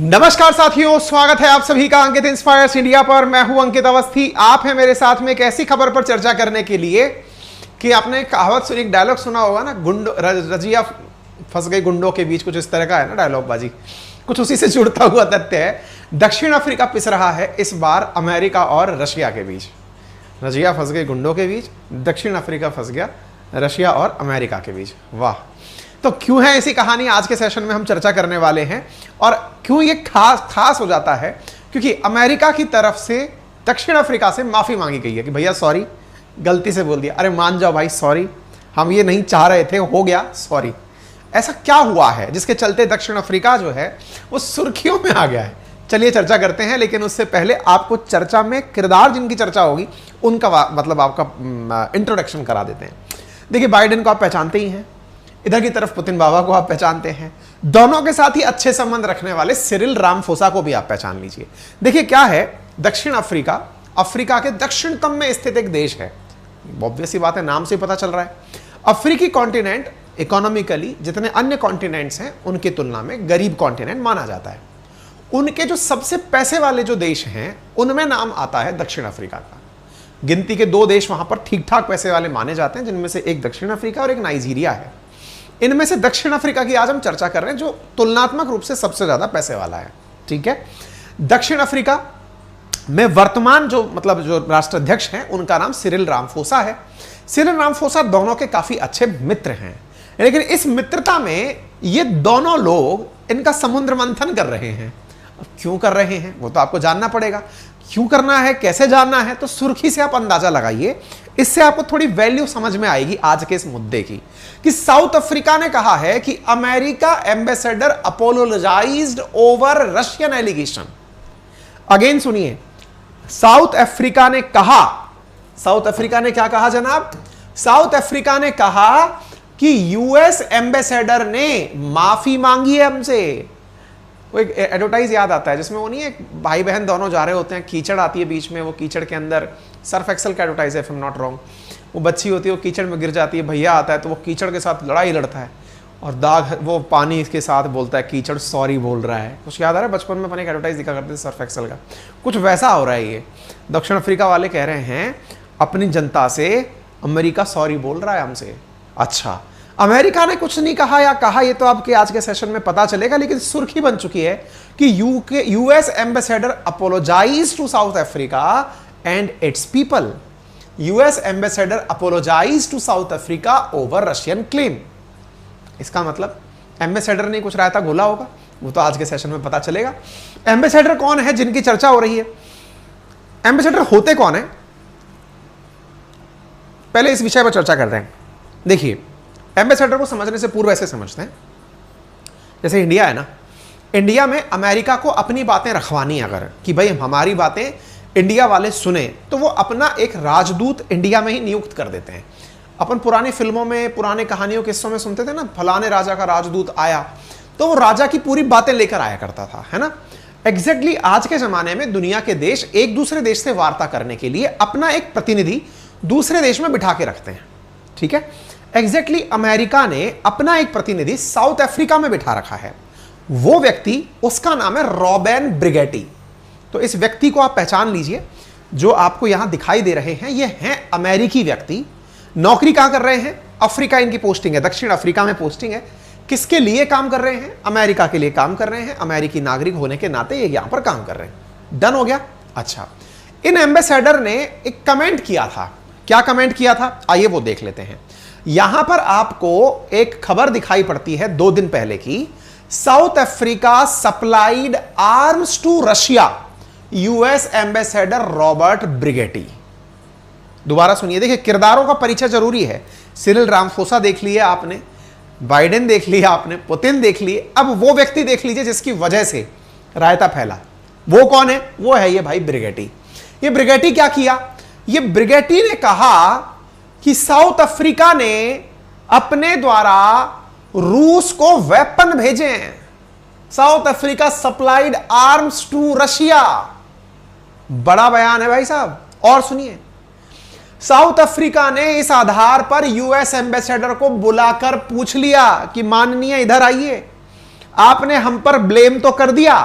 नमस्कार साथियों, स्वागत है आप सभी का अंकित इंस्पायर्स इंडिया पर। मैं हूं अंकित अवस्थी। आप हैं मेरे साथ में एक ऐसी खबर पर चर्चा करने के लिए कि आपने कहावत सुनी, एक डायलॉग सुना होगा ना, रजिया फंस गई गुंडों के बीच, कुछ इस तरह का है ना डायलॉग बाजी, कुछ उसी से जुड़ता हुआ तथ्य है। दक्षिण अफ्रीका पिस रहा है इस बार अमेरिका और रशिया के बीच। रजिया फंस गई गुंडों के बीच, दक्षिण अफ्रीका फंस गया रशिया और अमेरिका के बीच। वाह! तो क्यों है ऐसी कहानी, आज के सेशन में हम चर्चा करने वाले हैं। और क्यों ये खास हो जाता है, क्योंकि अमेरिका की तरफ से दक्षिण अफ्रीका से माफी मांगी गई है कि भैया सॉरी, गलती से बोल दिया, अरे मान जाओ भाई सॉरी, हम ये नहीं चाह रहे थे, हो गया सॉरी। ऐसा क्या हुआ है जिसके चलते दक्षिण अफ्रीका जो है वो सुर्खियों में आ गया है? चलिए चर्चा करते हैं, लेकिन उससे पहले आपको चर्चा में किरदार जिनकी चर्चा होगी उनका मतलब आपका इंट्रोडक्शन करा देते हैं। देखिए, बाइडेन को आप पहचानते ही हैं, इधर की तरफ पुतिन बाबा को आप पहचानते हैं, दोनों के साथ ही अच्छे संबंध रखने वाले सिरिल रामाफोसा को भी आप पहचान लीजिए। देखिए क्या है, दक्षिण अफ्रीका अफ्रीका के दक्षिणतम में स्थित एक देश है। ऑब्वियस सी बात है, नाम से पता चल रहा है। अफ्रीकी कॉन्टिनेंट इकोनॉमिकली जितने अन्य कॉन्टिनेंट्स हैं उनकी तुलना में गरीब कॉन्टिनेंट माना जाता है। उनके जो सबसे पैसे वाले जो देश हैं उनमें नाम आता है दक्षिण अफ्रीका का। गिनती के दो देश वहां पर ठीक ठाक पैसे वाले माने जाते हैं, जिनमें से एक दक्षिण अफ्रीका और एक नाइजीरिया है। इनमें से दक्षिण अफ्रीका की आज हम चर्चा कर रहे हैं, जो तुलनात्मक रूप से सबसे ज्यादा पैसे वाला है। ठीक है, दक्षिण अफ्रीका में वर्तमान जो राष्ट्राध्यक्ष हैं उनका नाम सिरिल रामाफोसा है। सिरिल रामाफोसा दोनों के काफी अच्छे मित्र हैं, लेकिन इस मित्रता में ये दोनों लोग इनका समुद्र मंथन कर रहे हैं। अब क्यों कर रहे हैं वो तो आपको जानना पड़ेगा। क्यों करना है, कैसे जानना है, तो सुर्खी से आप अंदाजा लगाइए, इससे आपको थोड़ी वैल्यू समझ में आएगी आज के इस मुद्दे की। कि साउथ अफ्रीका ने कहा है कि America ambassador apologised over Russian allegation. Again सुनिए, साउथ अफ्रीका ने कहा, साउथ अफ्रीका ने क्या कहा जनाब? साउथ अफ्रीका ने कहा कि यूएस एम्बेसडर ने माफी मांगी है हमसे। वो एक एडवर्टाइज याद आता है जिसमें वो नहीं, एक भाई बहन दोनों जा रहे होते हैं, कीचड़ आती है बीच में, वो कीचड़ के अंदर सर्फ एक्सेल का एडवर्टाइज है, if I am not wrong. वो बच्ची होती है, वो कीचड़ में गिर जाती है, भैया आता है तो वो कीचड़ के साथ लड़ाई लड़ता है और दाग वो पानी के साथ बोलता है, कीचड़ सॉरी बोल रहा है। कुछ याद आ रहा है? बचपन में अपन एक एडवर्टाइज दिखा करते थे सर्फ एक्सेल का, कुछ वैसा हो रहा है ये। दक्षिण अफ्रीका वाले कह रहे हैं अपनी जनता से अमेरिका सॉरी बोल रहा है हमसे। अच्छा, अमेरिका ने कुछ नहीं कहा या कहा, ये तो आपके आज के सेशन में पता चलेगा, लेकिन सुर्खी बन चुकी है कि US ambassador apologise to South Africa and its people. US ambassador apologise to South Africa over Russian claim. इसका मतलब एम्बेसडर ने कुछ रायता घोला होगा, वो तो आज के सेशन में पता चलेगा। एम्बेसडर कौन है जिनकी चर्चा हो रही है? एम्बेसडर होते कौन है, पहले इस विषय पर चर्चा करते हैं। देखिए, एम्बेसडर को समझने से पूर्व ऐसे समझते हैं, जैसे इंडिया है ना, इंडिया में अमेरिका को अपनी बातें रखवानी अगर कि भाई हमारी बातें इंडिया वाले सुने, तो वो अपना एक राजदूत इंडिया में ही नियुक्त कर देते हैं। अपन पुरानी फिल्मों में, पुराने कहानियों किस्सों में सुनते थे ना, फलाने राजा का राजदूत आया, तो वो राजा की पूरी बातें लेकर आया करता था, है ना। एग्जैक्टली आज के जमाने में दुनिया के देश एक दूसरे देश से वार्ता करने के लिए अपना एक प्रतिनिधि दूसरे देश में बिठा के रखते हैं। ठीक है, एग्जैक्टली अमेरिका ने अपना एक प्रतिनिधि साउथ अफ्रीका में बिठा रखा है। वो व्यक्ति, उसका नाम है रॉबेन ब्रिगेटी। तो इस व्यक्ति को आप पहचान लीजिए, जो आपको यहां दिखाई दे रहे हैं, ये हैं अमेरिकी व्यक्ति। नौकरी कहां कर रहे हैं? अफ्रीका इनकी पोस्टिंग है, दक्षिण अफ्रीका में पोस्टिंग है। किसके लिए काम कर रहे हैं? अमेरिका के लिए काम कर रहे हैं। अमेरिकी नागरिक होने के नाते ये यहां पर काम कर रहे हैं। डन हो गया। अच्छा, इन एम्बेसडर ने एक कमेंट किया था। क्या कमेंट किया था, आइए वो देख लेते हैं। यहां पर आपको एक खबर दिखाई पड़ती है 2 दिन पहले की, South Africa supplied arms to Russia, US ambassador Robert Brigety. दोबारा सुनिए, देखिए किरदारों का परिचय जरूरी है। सिरिल रामाफोसा देख लिए आपने, बाइडेन देख लिया आपने, पुतिन देख लिए, अब वो व्यक्ति देख लीजिए जिसकी वजह से रायता फैला। वो कौन है? वो है ये भाई ब्रिगेटी। ये ब्रिगेटी क्या किया? ये ब्रिगेटी ने कहा कि साउथ अफ्रीका ने अपने द्वारा रूस को वेपन भेजे हैं। South Africa supplied arms to Russia. बड़ा बयान है भाई साहब। और सुनिए, साउथ अफ्रीका ने इस आधार पर यूएस एम्बेसडर को बुलाकर पूछ लिया कि माननीय इधर आइए, आपने हम पर ब्लेम तो कर दिया,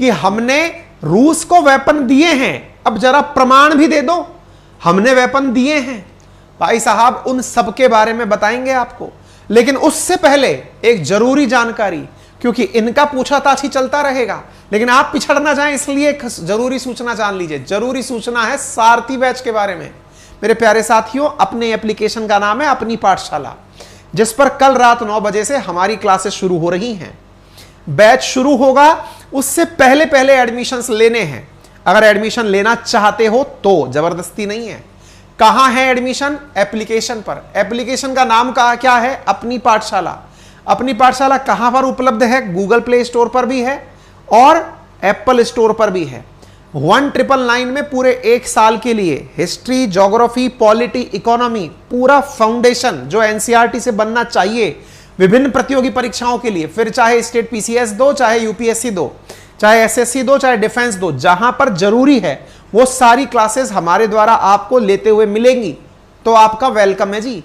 कि हमने रूस को वेपन दिए हैं, अब जरा प्रमाण भी दे दो, हमने वेपन दिए हैं। भाई साहब उन सब के बारे में बताएंगे आपको, लेकिन उससे पहले एक जरूरी जानकारी, क्योंकि इनका पूछताछ ही चलता रहेगा, लेकिन आप पिछड़ ना जाएं इसलिए एक जरूरी सूचना जान लीजिए। जरूरी सूचना है सारथी बैच के बारे में। मेरे प्यारे साथियों, अपने एप्लीकेशन का नाम है अपनी पाठशाला, जिस पर कल रात 9 बजे से हमारी क्लासेस शुरू हो रही हैं। बैच शुरू होगा, उससे पहले पहले एडमिशंस लेने हैं। अगर एडमिशन लेना चाहते हो तो, जबरदस्ती नहीं है। कहां है एडमिशन? एप्लीकेशन पर। एप्लीकेशन का नाम क्या है? अपनी पाठशाला। अपनी पाठशाला कहां पर उपलब्ध है? गूगल प्ले स्टोर पर भी है और एप्पल स्टोर पर भी है। 1999 में पूरे 1 साल के लिए हिस्ट्री, ज्योग्राफी, पॉलिटी, इकोनॉमी, पूरा फाउंडेशन जो एनसीईआरटी से बनना चाहिए विभिन्न प्रतियोगी परीक्षाओं के लिए, फिर चाहे स्टेट पीसीएस दो, चाहे यूपीएससी दो, चाहे एसएससी दो, चाहे डिफेंस दो, जहां पर जरूरी है वो सारी क्लासेस हमारे द्वारा आपको लेते हुए मिलेंगी। तो आपका वेलकम है जी।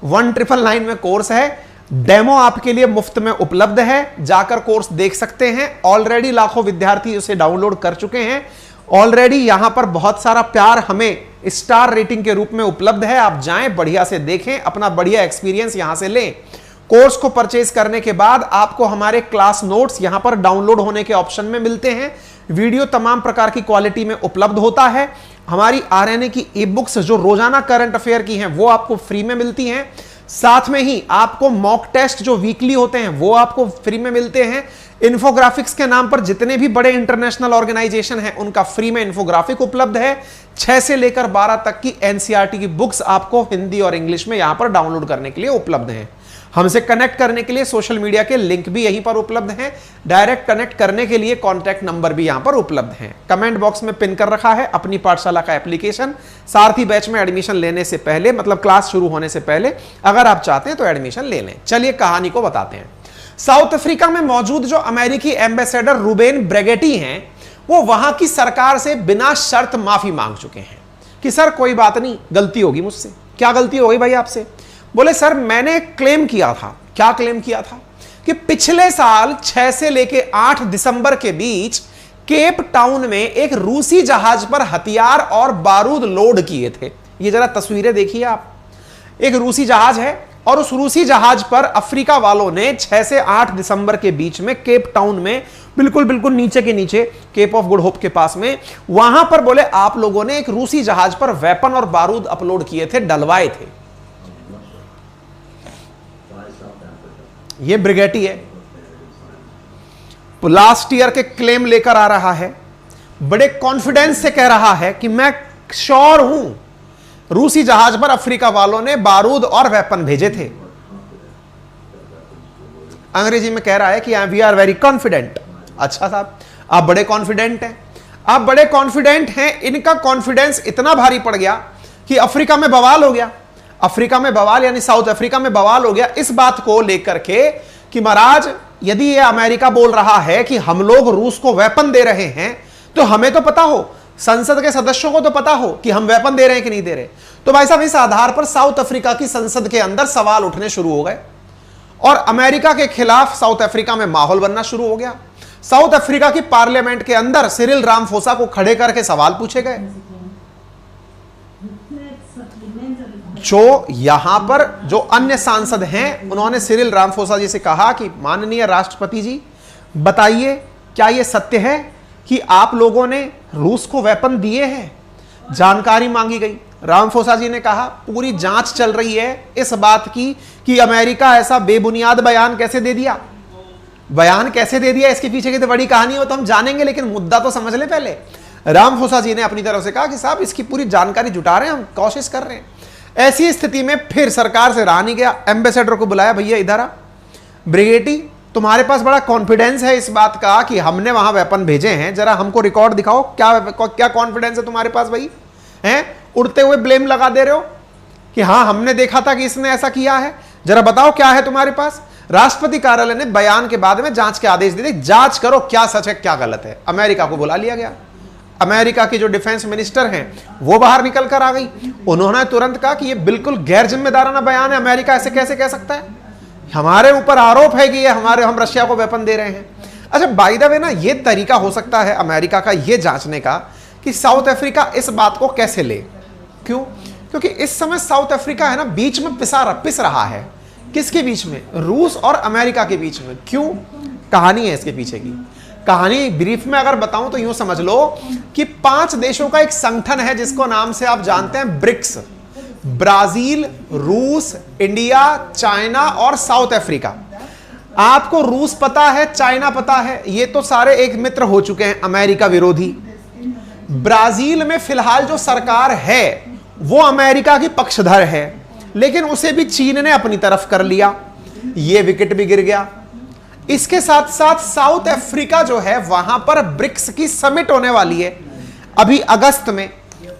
1999 में कोर्स है, डेमो आपके लिए मुफ्त में उपलब्ध है, जाकर कोर्स देख सकते हैं। ऑलरेडी लाखों विद्यार्थी उसे डाउनलोड कर चुके हैं। ऑलरेडी यहां पर बहुत सारा प्यार हमें स्टार रेटिंग के रूप में उपलब्ध है। आप जाएं, बढ़िया से देखें, अपना बढ़िया एक्सपीरियंस यहां से लें। कोर्स को परचेज करने के बाद आपको हमारे क्लास नोट्स यहां पर डाउनलोड होने के ऑप्शन में मिलते हैं। वीडियो तमाम प्रकार की क्वालिटी में उपलब्ध होता है। हमारी आरएनए की ई बुक्स जो रोजाना करंट अफेयर की हैं वो आपको फ्री में मिलती हैं। साथ में ही आपको मॉक टेस्ट जो वीकली होते हैं वो आपको फ्री में मिलते हैं। इन्फोग्राफिक्स के नाम पर जितने भी बड़े इंटरनेशनल ऑर्गेनाइजेशन हैं उनका फ्री में इन्फोग्राफिक उपलब्ध है। 6 से लेकर 12 तक की एनसीईआरटी की बुक्स आपको हिंदी और इंग्लिश में यहां पर डाउनलोड करने के लिए उपलब्ध हैं। हमसे कनेक्ट करने के लिए सोशल मीडिया के लिंक भी यहीं पर उपलब्ध हैं। डायरेक्ट कनेक्ट करने के लिए कॉन्टैक्ट नंबर भी यहां पर उपलब्ध हैं। कमेंट बॉक्स में पिन कर रखा है अपनी पाठशाला का एप्लीकेशन। सारथी बैच में एडमिशन लेने से पहले, मतलब क्लास शुरू होने से पहले, अगर आप चाहते हैं तो एडमिशन ले लें। चलिए कहानी को बताते हैं। साउथ अफ्रीका में मौजूद जो अमेरिकी एम्बेसडर रूबेन ब्रेगेटी हैं, वो वहां की सरकार से बिना शर्त माफी मांग चुके हैं कि सर कोई बात नहीं, गलती होगी मुझसे। क्या गलती हो गई भाई आपसे? बोले सर मैंने क्लेम किया था। क्या क्लेम किया था? कि पिछले साल 6 से लेके 8 दिसंबर के बीच केप टाउन में एक रूसी जहाज पर हथियार और बारूद लोड किए थे। ये जरा तस्वीरें देखिए आप। एक रूसी जहाज है और उस रूसी जहाज पर अफ्रीका वालों ने 6 से 8 दिसंबर के बीच में केप टाउन में, बिल्कुल नीचे के नीचे, केप ऑफ गुड होप के पास में, वहां पर बोले आप लोगों ने एक रूसी जहाज पर वेपन और बारूद अपलोड किए थे, डलवाए थे। ये ब्रिगेटी है, लास्ट ईयर के क्लेम लेकर आ रहा है, बड़े कॉन्फिडेंस से कह रहा है कि मैं श्योर हूं रूसी जहाज पर अफ्रीका वालों ने बारूद और वेपन भेजे थे। अंग्रेजी में कह रहा है कि वी आर वेरी कॉन्फिडेंट। अच्छा साहब, आप बड़े कॉन्फिडेंट हैं, आप बड़े कॉन्फिडेंट हैं। इनका कॉन्फिडेंस इतना भारी पड़ गया कि अफ्रीका में बवाल हो गया। अफ्रीका में बवाल यानी साउथ अफ्रीका में बवाल हो गया इस बात को लेकर के कि महाराज यदि ये अमेरिका बोल रहा है कि हम लोग रूस को वेपन दे रहे हैं तो हमें तो पता हो, संसद के सदस्यों को तो पता हो कि हम वेपन दे रहे हैं कि नहीं दे रहे। तो भाई साहब इस आधार पर साउथ अफ्रीका की संसद के अंदर सवाल उठने शुरू हो गए और अमेरिका के खिलाफ साउथ अफ्रीका में माहौल बनना शुरू हो गया। साउथ अफ्रीका की पार्लियामेंट के अंदर सिरिल रामफोसा को खड़े करके सवाल पूछे गए। जो यहां पर जो अन्य सांसद हैं उन्होंने सिरिल रामफोसा जी से कहा कि माननीय राष्ट्रपति जी बताइए क्या यह सत्य है कि आप लोगों ने रूस को वेपन दिए हैं? जानकारी मांगी गई। रामफोसा जी ने कहा पूरी जांच चल रही है इस बात की कि अमेरिका ऐसा बेबुनियाद बयान कैसे दे दिया। बयान कैसे दे दिया इसके पीछे की तो बड़ी कहानी हो तो हम जानेंगे, लेकिन मुद्दा तो समझ ले पहले। रामफोसा जी ने अपनी तरफ से कहा कि साहब इसकी पूरी जानकारी जुटा रहे हैं, हम कोशिश कर रहे हैं। ऐसी स्थिति में फिर सरकार से रहा नहीं गया, एम्बेसडर को बुलाया, भैया इधर आ, ब्रिगेटी तुम्हारे पास बड़ा कॉन्फिडेंस है इस बात का कि हमने वहां वेपन भेजे हैं, जरा हमको रिकॉर्ड दिखाओ, क्या कॉन्फिडेंस है तुम्हारे पास भाई? हैं उड़ते हुए ब्लेम लगा दे रहे हो कि हाँ हमने देखा था कि इसने ऐसा किया है, जरा बताओ क्या है तुम्हारे पास। राष्ट्रपति कार्यालय ने बयान के बाद में जांच के आदेश दे दिए, जांच करो क्या सच है क्या गलत है। अमेरिका को बुला लिया गया। अमेरिका की जो डिफेंस मिनिस्टर हैं वो बाहर निकल कर आ गई। उन्होंने तुरंत कहा कि ये बिल्कुल गैर जिम्मेदाराना बयान है, अमेरिका ऐसे कैसे कह सकता है, हमारे ऊपर आरोप है कि ये हम रशिया को वेपन दे रहे हैं। अच्छा, बाय द वे ना, ये तरीका हो सकता है अमेरिका का ये जांचने का कि साउथ अफ्रीका इस बात को कैसे ले। क्यों? क्योंकि इस समय साउथ अफ्रीका है ना बीच में पिस रहा है। किसके बीच में? रूस और अमेरिका के बीच में। क्यों? कहानी है इसके पीछे की। कहानी ब्रीफ में अगर बताऊं तो यूं समझ लो कि 5 देशों का एक संगठन है जिसको नाम से आप जानते हैं ब्रिक्स। ब्राजील, रूस, इंडिया, चाइना और साउथ अफ्रीका। आपको रूस पता है, चाइना पता है, ये तो सारे एक मित्र हो चुके हैं अमेरिका विरोधी। ब्राजील में फिलहाल जो सरकार है वो अमेरिका की पक्षधर है, लेकिन उसे भी चीन ने अपनी तरफ कर लिया, ये विकेट भी गिर गया। इसके साथ साथ साउथ अफ्रीका जो है वहां पर ब्रिक्स की समिट होने वाली है अभी अगस्त में,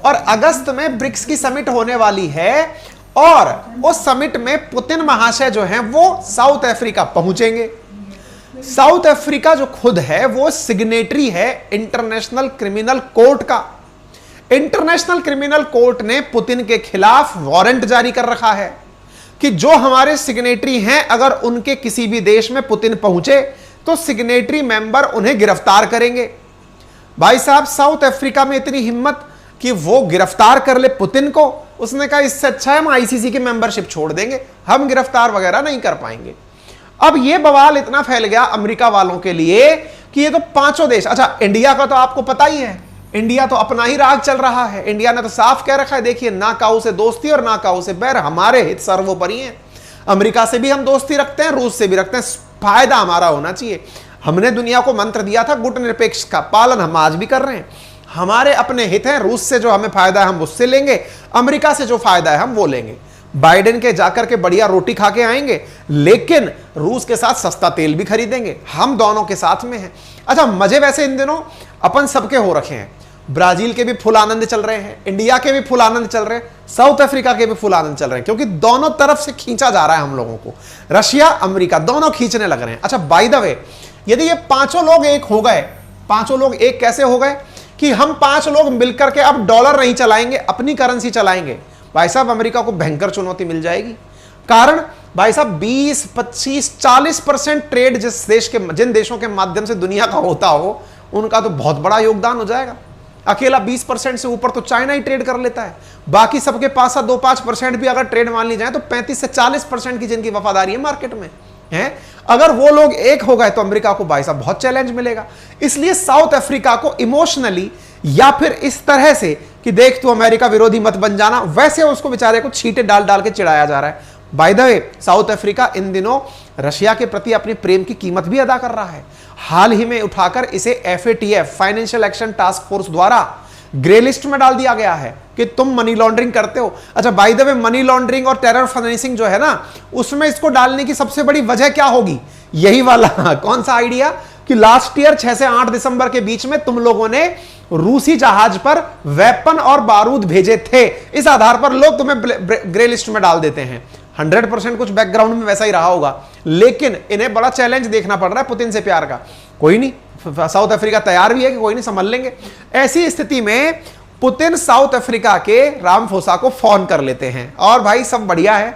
और अगस्त में ब्रिक्स की समिट होने वाली है, और उस समिट में पुतिन महाशय जो हैं वो साउथ अफ्रीका पहुंचेंगे। साउथ अफ्रीका जो खुद है वो सिग्नेटरी है इंटरनेशनल क्रिमिनल कोर्ट का। इंटरनेशनल क्रिमिनल कोर्ट ने पुतिन के खिलाफ वारंट जारी कर रखा है कि जो हमारे सिग्नेटरी हैं अगर उनके किसी भी देश में पुतिन पहुंचे तो सिग्नेटरी मेंबर उन्हें गिरफ्तार करेंगे। भाई साहब, साउथ अफ्रीका में इतनी हिम्मत कि वो गिरफ्तार कर ले पुतिन को। उसने कहा इससे अच्छा है हम आईसीसी की मेंबरशिप छोड़ देंगे, हम गिरफ्तार वगैरह नहीं कर पाएंगे। अब ये बवाल इतना फैल गया अमेरिका वालों के लिए कि ये तो 5 देश, अच्छा इंडिया का तो आपको पता ही है, इंडिया तो अपना ही राग चल रहा है। इंडिया ने तो साफ कह रखा है, देखिए ना काऊ से दोस्ती और ना काऊ से बैर, हमारे हित सर्वोपरि हैं। अमेरिका से भी हम दोस्ती रखते हैं, रूस से भी रखते हैं, फायदा हमारा होना चाहिए। हमने दुनिया को मंत्र दिया था गुट निरपेक्ष का, पालन हम आज भी कर रहे हैं। हमारे अपने हित हैं, रूस से जो हमें फायदा है हम उससे लेंगे, अमेरिका से जो फायदा है हम वो लेंगे। बाइडेन के जाकर के बढ़िया रोटी खा के आएंगे, लेकिन रूस के साथ सस्ता तेल भी खरीदेंगे। हम दोनों के साथ में हैं। अच्छा, मजे वैसे इन दिनों अपन सबके हो रखे हैं। ब्राजील के भी फुल आनंद चल रहे हैं, इंडिया के भी फुल आनंद चल रहे हैं, साउथ अफ्रीका के भी फुल आनंद चल रहे हैं, क्योंकि दोनों तरफ से खींचा जा रहा है हम लोगों को। रशिया, अमेरिका दोनों खींचने लग रहे हैं। अच्छा, बाय द वे, यदि ये 5 लोग एक हो गए, 5 लोग एक कैसे हो गए कि हम 5 लोग मिलकर के अब डॉलर नहीं चलाएंगे, अपनी करेंसी चलाएंगे। भाई साहब, अमेरिका को भयंकर चुनौती मिल जाएगी। कारण भाई साहब 20, 25, 40% ट्रेड जिन देशों के माध्यम से दुनिया का होता हो उनका तो बहुत बड़ा योगदान हो जाएगा। अकेला 20% से ऊपर तो चाइना ही ट्रेड कर लेता है। बाकी सबके पास 2-5% भी अगर ट्रेड मान ली जाए तो 35 से 40% की जिनकी वफादारी है मार्केट में है, अगर वो लोग एक हो गए तो अमेरिका को भाई साहब बहुत चैलेंज मिलेगा। इसलिए साउथ अफ्रीका को इमोशनली या फिर इस तरह से कि देख तू अमेरिका विरोधी मत बन जाना, वैसे उसको बेचारे को छींटे डाल डाल के चिढ़ाया जा रहा है। By the way, south Africa in दिनों रशिया के प्रति अपने प्रेम की कीमत भी अदा कर रहा है। हाल ही में उठाकर इसे FATF financial action task force द्वारा ग्रे लिस्ट में डाल दिया गया है कि तुम मनी लॉन्ड्रिंग करते हो। अच्छा, by the way, money laundering और टेरर फाइनेंसिंग जो है ना, उसमें इसको डालने की सबसे बड़ी वजह क्या होगी? यही वाला कौन सा आइडिया कि लास्ट ईयर 6 से 8 दिसंबर के बीच में तुम लोगों ने रूसी जहाज पर वेपन और बारूद भेजे थे, इस आधार पर लोग तुम्हें ग्रे लिस्ट में डाल देते हैं। 100% कुछ बैकग्राउंड में वैसा ही रहा होगा, लेकिन इन्हें बड़ा चैलेंज देखना पड़ रहा है पुतिन से प्यार का। कोई नहीं, साउथ अफ्रीका तैयार भी है कि कोई नहीं, संभल लेंगे। ऐसी स्थिति में पुतिन साउथ अफ्रीका के रामफोसा को फोन कर लेते हैं, और भाई सब बढ़िया है,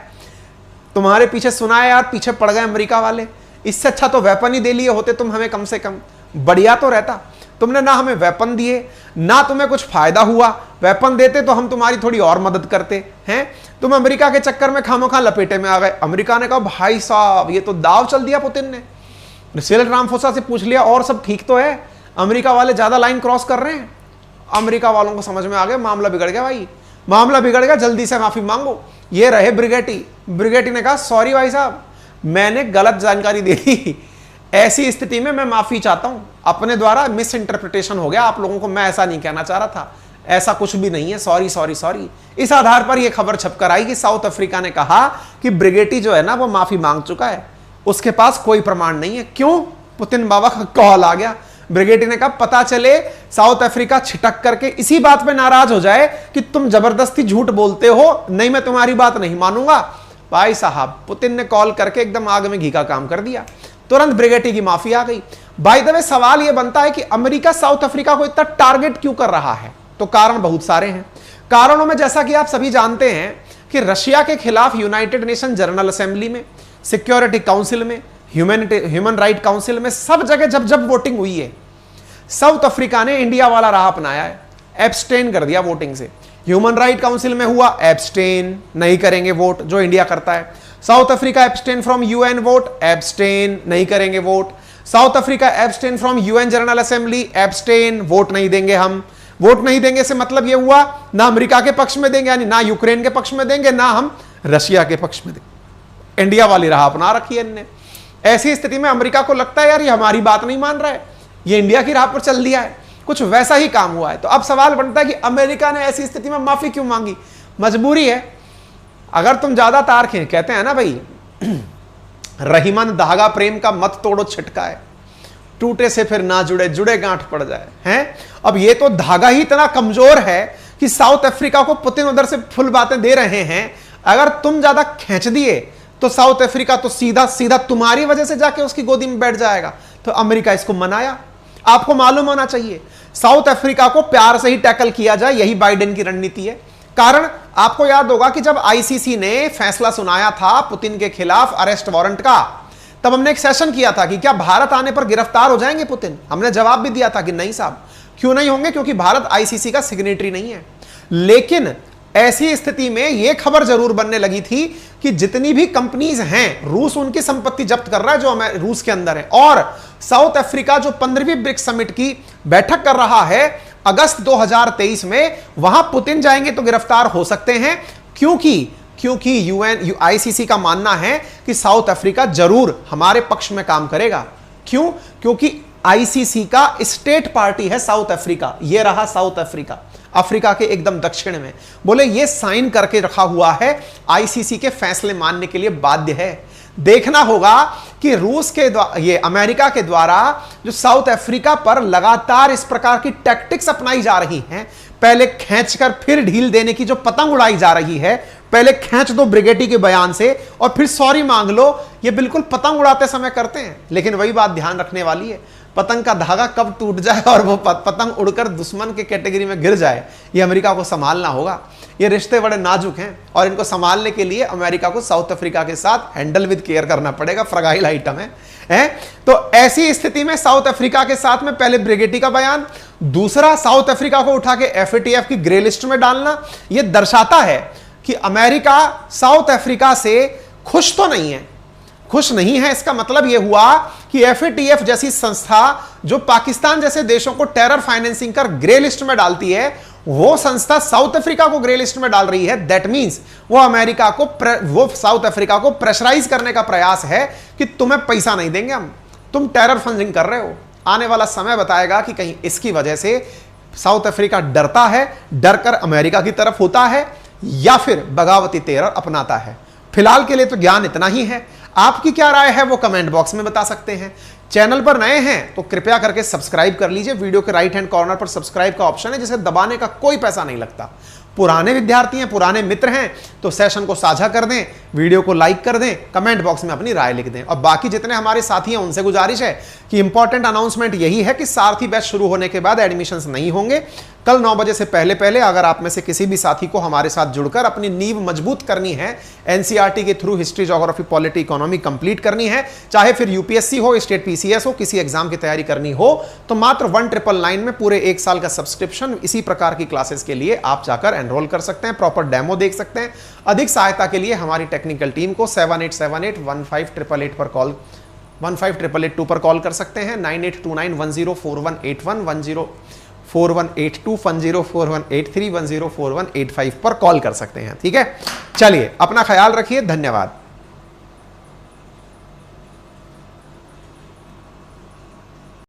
तुम्हारे पीछे सुना है यार, पीछे पड़ गए अमेरिका वाले, इससे अच्छा तो वेपन ही दे लिए होते तुम हमें, कम से कम बढ़िया तो रहता। तुमने ना हमें वेपन दिए, ना तुम्हें कुछ फायदा हुआ। वेपन देते तो हम तुम्हारी थोड़ी और मदद करते हैं। तुम अमेरिका के चक्कर में खामोखा लपेटे में आ गए। अमेरिका ने कहा भाई साहब ये तो दाव चल दिया पुतिन ने। सिरिल रामफोसा से पूछ लिया और सब ठीक तो है, अमेरिका वाले ज्यादा लाइन क्रॉस कर रहे हैं। अमेरिका वालों को समझ में आ गया मामला बिगड़ गया, भाई मामला बिगड़ गया, जल्दी से माफी मांगो। ये रहे ब्रिगेटी। ब्रिगेटी ने कहा सॉरी भाई साहब, मैंने गलत जानकारी दे दी, ऐसी स्थिति में मैं माफी चाहता हूं, अपने द्वारा मिस इंटरप्रिटेशन हो गया आप लोगों को, मैं ऐसा नहीं कहना चाह रहा था, ऐसा कुछ भी नहीं है, सॉरी सॉरी सॉरी। इस आधार पर यह खबर छपकर आई कि साउथ अफ्रीका ने कहा कि ब्रिगेटी जो है ना वो माफी मांग चुका है, उसके पास कोई प्रमाण नहीं है। क्यों? पुतिन बाबा का कॉल आ गया। ब्रिगेडी ने कहा पता चले साउथ अफ्रीका छिटक करके इसी बात पे नाराज हो जाए कि तुम जबरदस्ती झूठ बोलते हो, नहीं मैं तुम्हारी बात नहीं मानूंगा। भाई साहब पुतिन ने कॉल करके एकदम आग में घी का काम कर दिया, तुरंत ब्रिगेडी की माफी आ गई। बाय द वे सवाल यह बनता है कि अमेरिका साउथ अफ्रीका को इतना टारगेट क्यों कर रहा है? तो कारण बहुत सारे हैं। कारणों में जैसा कि आप सभी जानते हैं कि रशिया के खिलाफ यूनाइटेड नेशन जनरल असेंबली में, सिक्योरिटी काउंसिल में, ह्यूमन राइट काउंसिल में, सब जगह जब जब वोटिंग हुई है, साउथ अफ्रीका ने इंडिया वाला राह अपनाया है, एब्सटेन कर दिया वोटिंग से। ह्यूमन राइट काउंसिल में हुआ एब्सटेन, नहीं करेंगे वोट, जो इंडिया करता है। South Africa abstain from UN vote, abstain, नहीं करेंगे vote. South Africa abstain from UN general assembly, abstain, vote नहीं देंगे हम। वोट नहीं देंगे से मतलब यह हुआ ना अमेरिका के पक्ष में देंगे, यानी ना यूक्रेन के पक्ष में देंगे, ना हम रशिया के पक्ष में देंगे। इंडिया वाली राह अपना रखी है इनने। ऐसी स्थिति में अमेरिका को लगता है यार ये हमारी बात नहीं मान रहा है, ये इंडिया की राह पर चल दिया है। कुछ वैसा ही काम हुआ है। तो अब सवाल बनता है कि अमेरिका ने ऐसी स्थिति में माफी क्यों मांगी? मजबूरी है। अगर तुम ज्यादा तार खींच, कहते हैं ना भाई रहीमन धागा प्रेम का मत तोड़ो छिटका है, टूटे से फिर ना जुड़े, जुड़े गांठ पड़ जाए हैं। अब ये तो धागा ही इतना कमजोर है कि साउथ अफ्रीका को पुतिन उधर से फुल बातें दे रहे हैं, अगर तुम ज्यादा खींच दिए तो साउथ अफ्रीका तो सीधा सीधा तुम्हारी वजह से जाके उसकी गोदी में बैठ जाएगा। तो अमेरिका इसको मनाया। आपको मालूम होना चाहिए साउथ अफ्रीका को प्यार से ही टैकल किया जाए, यही बाइडेन की रणनीति है। कारण आपको याद होगा कि जब आईसीसी ने फैसला सुनाया था पुतिन के खिलाफ अरेस्ट वारंट का, तब हमने एक सेशन किया था कि क्या भारत आने पर गिरफ्तार हो जाएंगे पुतिन। हमने जवाब भी दिया था कि नहीं साहब, क्यों नहीं होंगे, क्योंकि भारत आईसीसी का सिग्नेटरी नहीं है। लेकिन ऐसी स्थिति में यह खबर जरूर बनने लगी थी कि जितनी भी कंपनीज हैं, रूस उनकी संपत्ति जब्त कर रहा है जो रूस के अंदर है, और साउथ अफ्रीका जो 15वीं ब्रिक्स समिट की बैठक कर रहा है अगस्त 2023 में, वहां पुतिन जाएंगे तो गिरफ्तार हो सकते हैं। क्योंकि यूएन आईसीसी का मानना है कि साउथ अफ्रीका जरूर हमारे पक्ष में काम करेगा। क्यों? क्योंकि आईसीसी का स्टेट पार्टी है साउथ अफ्रीका। यह रहा साउथ अफ्रीका, अफ्रीका के एकदम दक्षिण में। बोले ये साइन करके रखा हुआ है, आईसीसी के फैसले मानने के लिए बाध्य है। देखना होगा कि रूस के द्वारा, ये अमेरिका के द्वारा जो साउथ अफ्रीका पर लगातार इस प्रकार की टैक्टिक्स अपनाई जा रही हैं, पहले खींचकर फिर ढील देने की जो पतंग उड़ाई जा रही है, पहले खींच दो ब्रिगेडी के बयान से और फिर सॉरी मांग लो, ये बिल्कुल पतंग उड़ाते समय करते हैं। लेकिन वही बात ध्यान रखने वाली है, पतंग का धागा कब टूट जाए और वो पतंग उड़कर दुश्मन के कैटेगरी में गिर जाए, ये अमेरिका को संभालना होगा। ये रिश्ते बड़े नाजुक हैं और इनको संभालने के लिए अमेरिका को साउथ अफ्रीका के साथ हैंडल विद केयर करना पड़ेगा, फ्रगाइल आइटम है। तो ऐसी स्थिति में साउथ अफ्रीका के साथ में पहले ब्रिगेडी का बयान, दूसरा साउथ अफ्रीका को उठा के एफएटीएफ की ग्रे लिस्ट में डालना, यह दर्शाता है कि अमेरिका साउथ अफ्रीका से खुश तो नहीं है। खुश नहीं है इसका मतलब यह हुआ कि एफएटीएफ जैसी संस्था जो पाकिस्तान जैसे देशों को टेरर फाइनेंसिंग कर ग्रे लिस्ट में डालती है, वो संस्था साउथ अफ्रीका को ग्रे लिस्ट में डाल रही है। दैट मींस वो अमेरिका को, वो साउथ अफ्रीका को प्रेशराइज करने का प्रयास है कि तुम्हें पैसा नहीं देंगे हम, तुम टेरर फंडिंग कर रहे हो। आने वाला समय बताएगा कि कहीं इसकी वजह से साउथ अफ्रीका डरता है, डरकर अमेरिका की तरफ होता है, या फिर बगावती टेरर अपनाता है। फिलहाल के लिए तो ज्ञान इतना ही है। आपकी क्या राय है वो कमेंट बॉक्स में बता सकते हैं। चैनल पर नए हैं तो कृपया करके सब्सक्राइब कर लीजिए। वीडियो के राइट हैंड कॉर्नर पर सब्सक्राइब का ऑप्शन है, जिसे दबाने का कोई पैसा नहीं लगता। पुराने विद्यार्थी हैं, पुराने मित्र हैं, तो सेशन को साझा कर दें, वीडियो को लाइक कर दें, कमेंट बॉक्स में अपनी राय लिख दें। और बाकी जितने हमारे साथी हैं उनसे गुजारिश है कि इंपॉर्टेंट अनाउंसमेंट यही है कि सारथी बैच शुरू होने के बाद एडमिशंस नहीं होंगे। कल 9 बजे से पहले अगर आप में से किसी भी साथी को हमारे साथ जुड़कर अपनी नींव मजबूत करनी है, एनसीईआरटी के through history, geography, polity, economy complete करनी है, चाहे फिर यूपीएससी हो, स्टेट पीसीएस हो, किसी एग्जाम की तैयारी करनी हो, तो मात्र 1999 में पूरे 1 साल का सब्सक्रिप्शन इसी प्रकार की क्लासेस के लिए आप जाकर एनरोल कर सकते हैं, प्रॉपर डेमो देख सकते हैं। अधिक सहायता के लिए हमारी टेक्निकल टीम को 7878158888 पर कॉल 15882 पर कॉल कर सकते हैं। 9829104181 104182 104183 104185 पर कॉल कर सकते हैं। ठीक है, चलिए अपना ख्याल रखिए, धन्यवाद।